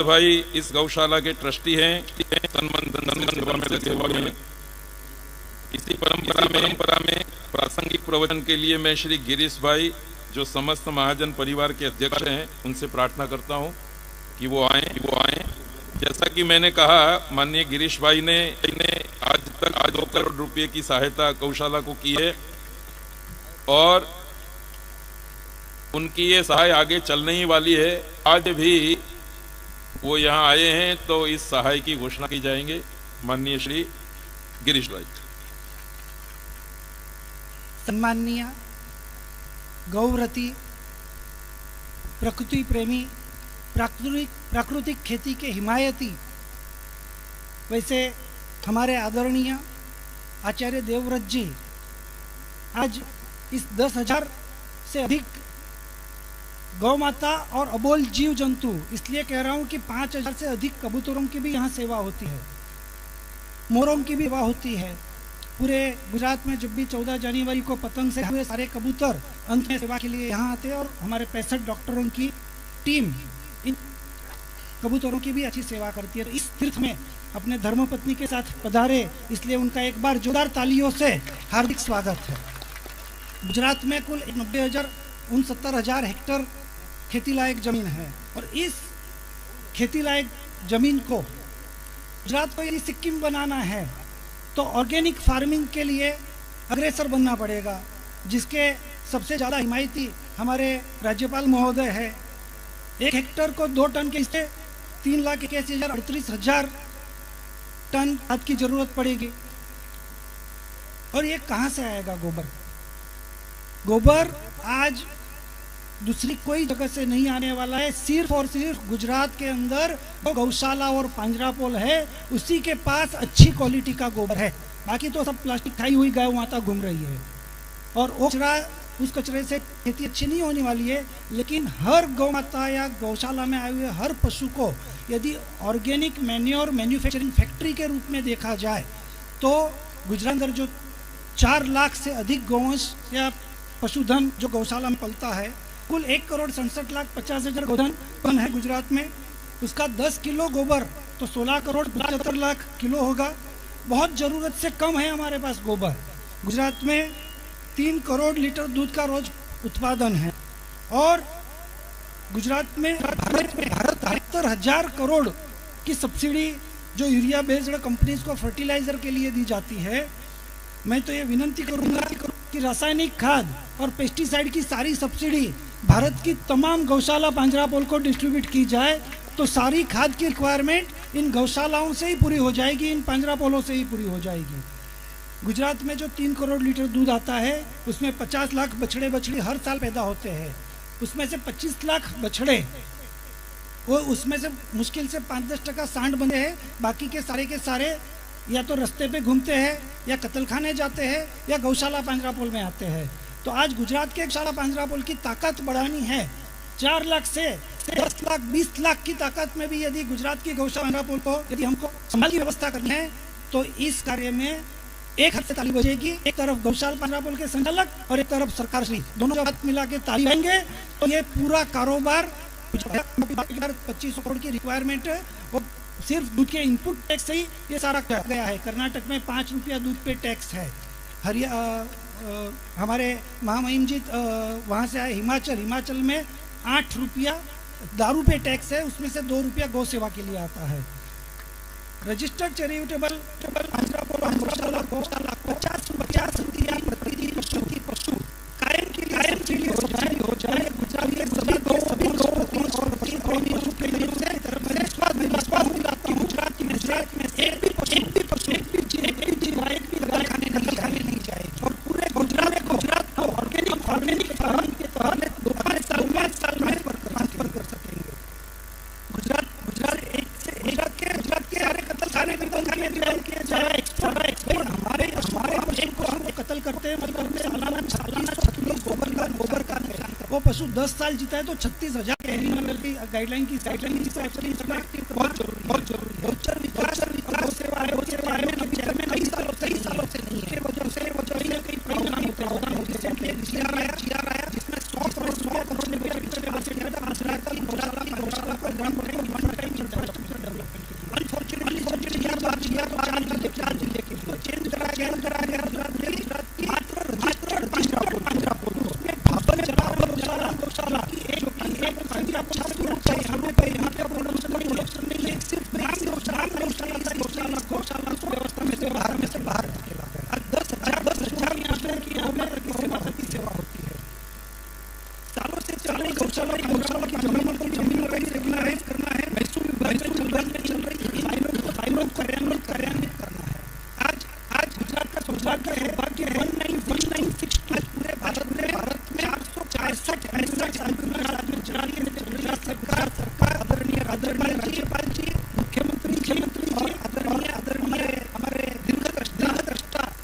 भाई इस गौशाला के ट्रस्टी हैं, तन मन धन सेवा में लगे हुए हैं। इसी परंपरा में प्रासंगिक प्रवचन के लिए मैं श्री गिरीश भाई जो समस्त महाजन परिवार के अध्यक्ष हैं उनसे प्रार्थना करता हूं कि वो आए। जैसा कि मैंने कहा, माननीय गिरीश भाई ने आज तक 2 करोड़ रुपए की सहायता गौशाला को की है और उनकी ये सहाय आगे चलने ही वाली है। आज भी वो यहाँ आए हैं तो इस सहाय की घोषणा की जाएंगे। माननीय श्री गिरीश भाई। सम्माननीय गौरती प्रकृति प्रेमी प्राकृतिक खेती के हिमायती, वैसे हमारे आदरणीय आचार्य देवव्रत जी आज इस 10,000 से अधिक गौ माता और अबोल जीव जंतु, इसलिए कह रहा हूँ कि 5,000 से अधिक कबूतरों की भी यहाँ सेवा होती है, मोरों की भी सेवा होती है। पूरे गुजरात में जब भी 14 जनवरी को पतंग से हुए सारे कबूतर अंत में सेवा के लिए यहाँ आते हैं और हमारे 65 डॉक्टरों की टीम इन कबूतरों की भी अच्छी सेवा करती है। तो इस तीर्थ में अपने धर्मपत्नी के साथ पधारे, इसलिए उनका एक बार जोरदार तालियों से हार्दिक स्वागत है। गुजरात में कुल 69,000 हेक्टेयर खेती लायक जमीन है और इस खेती लायक जमीन को गुजरात को यदि सिक्किम बनाना है तो ऑर्गेनिक फार्मिंग के लिए अग्रसर बनना पड़ेगा, जिसके सबसे ज़्यादा हिमायती हमारे राज्यपाल महोदय है। 1 हेक्टेयर को 2 टन के हिस्से 3,81,38,000 टन खाद की जरूरत पड़ेगी। और ये कहाँ से आएगा? गोबर आज दूसरी कोई जगह से नहीं आने वाला है। सिर्फ और सिर्फ गुजरात के अंदर जो गौशाला और पांजरापोल है उसी के पास अच्छी क्वालिटी का गोबर है। बाकी तो सब प्लास्टिक खाई हुई गाय माता घूम रही है और उस कचरे से खेती अच्छी नहीं होने वाली है। लेकिन हर गौ माता या गौशाला में आए हुए हर पशु को यदि ऑर्गेनिक मैन्योर मैन्युफैक्चरिंग फैक्ट्री के रूप में देखा जाए तो गुजरात अंदर जो 4 लाख से अधिक गौवंश या पशुधन जो गौशाला में पलता है, कुल 1,67,50,000 गोधन है गुजरात में, उसका 10 किलो गोबर तो 16,75,00,000 किलो होगा। बहुत ज़रूरत से कम है हमारे पास गोबर। गुजरात में 3 करोड़ लीटर दूध का रोज उत्पादन है और गुजरात में भारत 73,000 करोड़ की सब्सिडी जो यूरिया बेस्ड कंपनीज को फर्टिलाइजर के लिए दी जाती है। मैं तो ये विनती करूंगा कि रासायनिक खाद और पेस्टिसाइड की सारी सब्सिडी भारत की तमाम गौशाला पांजरापोल को डिस्ट्रीब्यूट की जाए तो सारी खाद की रिक्वायरमेंट इन गौशालाओं से ही पूरी हो जाएगी, इन पांजरापोलों से ही पूरी हो जाएगी। गुजरात में जो 3 करोड़ लीटर दूध आता है उसमें 50 लाख बछड़े हर साल पैदा होते हैं। उसमें से 25 लाख बछड़े वो उसमें से मुश्किल से 5-10% सांड बंधे हैं, बाकी के सारे या तो रास्ते पे घूमते हैं या कत्लखाने जाते हैं या गौशाला पांजरापोल में आते हैं। तो आज गुजरात के गौशाला पांजरापोल की ताकत बढ़ानी है। 4 लाख से 10 लाख 20 लाख की ताकत में भी यदि गुजरात की गौशाला पांजरापोल को यदि हमको संभाल की व्यवस्था करनी है तो इस कार्य में एक हाथ से ताली बजेगी। एक तरफ गौशाला पांजरापोल के संचालक और एक तरफ सरकार श्री, दोनों जब हाथ मिला के ताली बजाएंगे तो ये पूरा कारोबार 2500 करोड़ की रिक्वायरमेंट है। वो सिर्फ दूध के इनपुट टैक्स से ही ये सारा गया है। कर्नाटक में 5 रुपया दूध पे टैक्स है। हमारे महामहिम जी वहाँ से आए हिमाचल में 8 रुपया दारू पे टैक्स है, उसमें से 2 रुपया गौ सेवा के लिए आता है। रजिस्टर्ड चैरिटेबल गौशाला 50 रुपया प्रतिदिन पशु कायम के लिए हो जाए। गुजरात के सभी गौ गुजरात में एक भी पशु खाने नहीं जाएगी और पूरे गुजरात को ऑर्गेनिक फार्मिंग के तहत 2 साल में कर सकेंगे। गुजरात के सारे कत्लखाने किए जाए। हमारे पशु को हम कत्ल करते हैं, मतलब सालाना 6 किलो गोबर का वो पशु 10 साल जीता है तो 36,000 के एनिमल की गाइडलाइन की बहुत जरूरी विकास सेवा है। कई सालों से नहीं है, वजह से कई परिणाम होते हैं जिसमें 100 करोड़ जिले के लिए चेंज करा गया मात्र 15 पोल उसमें 52 गौशाला एक संख्या 50 रुपए यहाँ पे प्रोडक्शन नहीं है, सिर्फ गौशाला को व्यवस्था में से बाहर निकला है। 10,000 यहाँ की सेवा होती है। सालों से चल रही गौशाला की जमीन रेगुलराइज करना है, महसूल विभाग में चल रही फाइलों को कार्यान्वित करना है। आज गुजरात का सौभाग्य है कि 1996 पूरे भारत में 465 साल में चल रही सरकार आदरणीय राज्यपाल जी, मुख्यमंत्री जी और आदरणीय हमारे दीर्घदृष्टा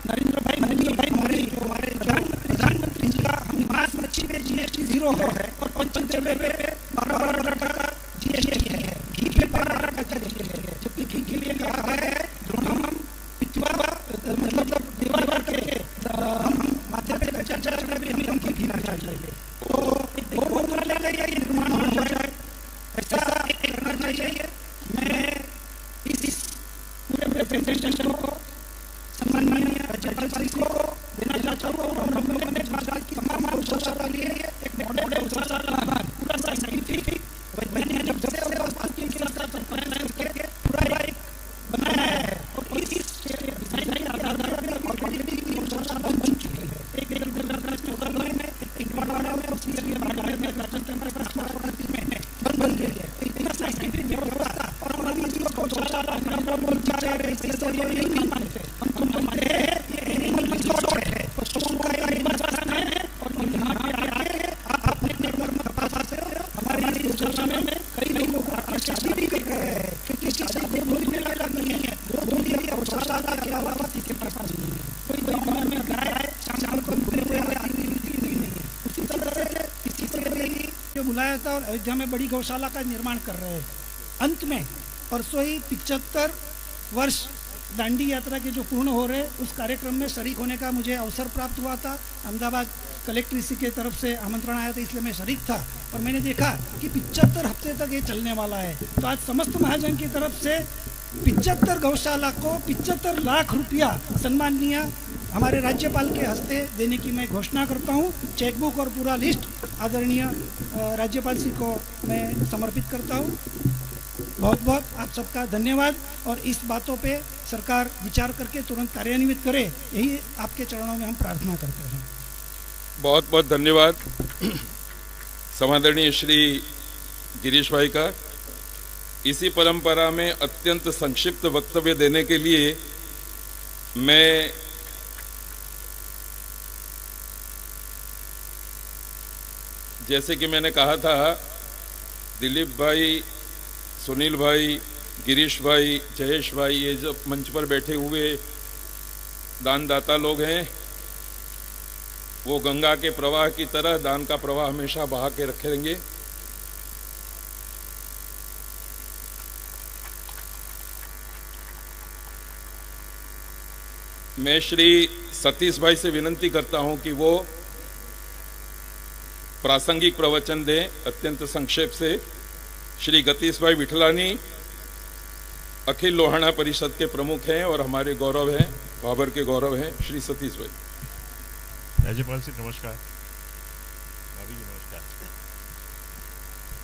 नरेंद्र भाई मोदी, हमारे प्रधानमंत्री जी का हम मास मच्छी में GST 0 है और पंचमेवे पे 12% GST है, घी पे 12% GST है, जबकि घी के लिए कहा है हम मतलब दीवार के हम माथे पे चर्चा भी हम घीना चाहिए। तो एक बहुत बड़ा ये निर्माण हो जाए, ऐसा करना चाहिए। मैं इस पूरे प्रेजेंटेशन को सम्माननीय राज्यपाल जी को देना चाहता हूँ और हम लोगों ने बात की तमाम गौशाला लिए एक मॉडल गौशाला पूरा साइंटिफिक वैज्ञानिक जब से बात की पूरा एक बनाया है और इस डिजाइन के आधार पर ऑलरेडी गौशाला बन चुकी है। एक में उसकी बन गई है, इतना साइंटिफिक व्यवस्था और हमारी जो गौशाला हम जा रहे हैं नहीं मानते, हम तो मानते हैं ये एनिमल रिसोर्ट है, पशुओं का एनिमल स्थान है और यहाँ पे आके आप अपने कर्म तपा से हमारी गौशाला में कई लोगों को आकर्षित भी कर रहे हैं क्योंकि किसी को बोलने लायक नहीं है। दो गौशाला के अलावा किसी के पास नहीं है, कोई गाँव में गाय शाम को नहीं है। उसी तरह से किसी को जो बुलाया था और अयोध्या में बड़ी गौशाला का निर्माण कर रहे हैं। अंत में परसों ही 75 वर्ष दांडी यात्रा के जो पूर्ण हो रहे उस कार्यक्रम में शरीक होने का मुझे अवसर प्राप्त हुआ था। अहमदाबाद कलेक्ट्रेसी के तरफ से आमंत्रण आया था, इसलिए मैं शरीक था और मैंने देखा कि 75 हफ्ते तक ये चलने वाला है। तो आज समस्त महाजन की तरफ से 75 गौशाला को 75 लाख रुपया सम्माननीय हमारे राज्यपाल के हस्ते देने की मैं घोषणा करता हूँ। चेकबुक और पूरा लिस्ट आदरणीय राज्यपाल जी को मैं समर्पित करता हूँ। बहुत बहुत आप सबका धन्यवाद और इस बातों पे सरकार विचार करके तुरंत कार्यान्वित करे, यही आपके चरणों में हम प्रार्थना करते हैं। बहुत बहुत धन्यवाद समादरणीय श्री गिरीश भाई का। इसी परंपरा में अत्यंत संक्षिप्त वक्तव्य देने के लिए मैं जैसे कि मैंने कहा था, दिलीप भाई, सुनील भाई, गिरीश भाई, जयेश भाई, ये जो मंच पर बैठे हुए दानदाता लोग हैं, वो गंगा के प्रवाह की तरह दान का प्रवाह हमेशा बहा के रखेंगे। मैं श्री सतीश भाई से विनंती करता हूं कि वो प्रासंगिक प्रवचन दें अत्यंत संक्षेप से। श्री गतीश भाई विठलानी अखिल लोहाना परिषद के प्रमुख हैं और हमारे गौरव हैं, बाबर के गौरव हैं। श्री सतीश भाई। राज्यपाल जी नमस्कार।